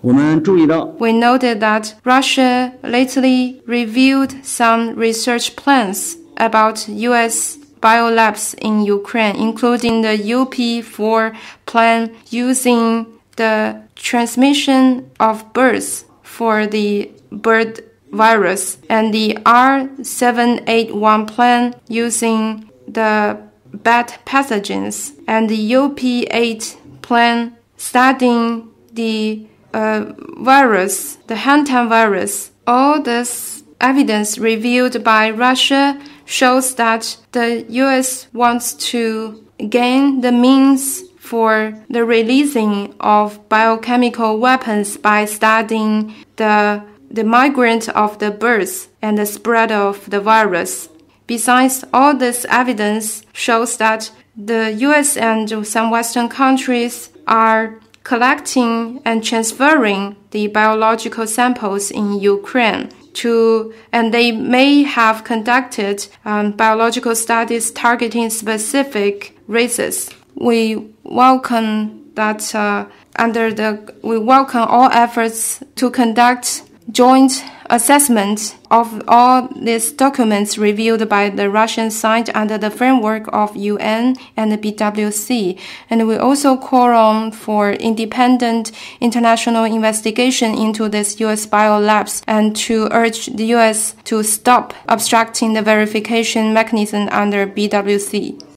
我们注意到 We noted that Russia lately revealed some research plans about U.S. biolabs in Ukraine, including the UP4 plan using the transmission of birds for the bird virus, and the R781 plan using the bat pathogens, and the UP8 plan studying the virus, the Hantan virus. All this evidence revealed by Russia shows that the U.S. wants to gain the means for the releasing of biochemical weapons by studying the migrant of the birds and the spread of the virus. Besides, all this evidence shows that the U.S. and some Western countries are collecting and transferring the biological samples in Ukraine and they may have conducted biological studies targeting specific races. We welcome that we welcome all efforts to conduct joint assessment of all these documents reviewed by the Russian side under the framework of UN and the BWC. And we also call on for independent international investigation into these U.S. biolabs and to urge the U.S. to stop obstructing the verification mechanism under BWC.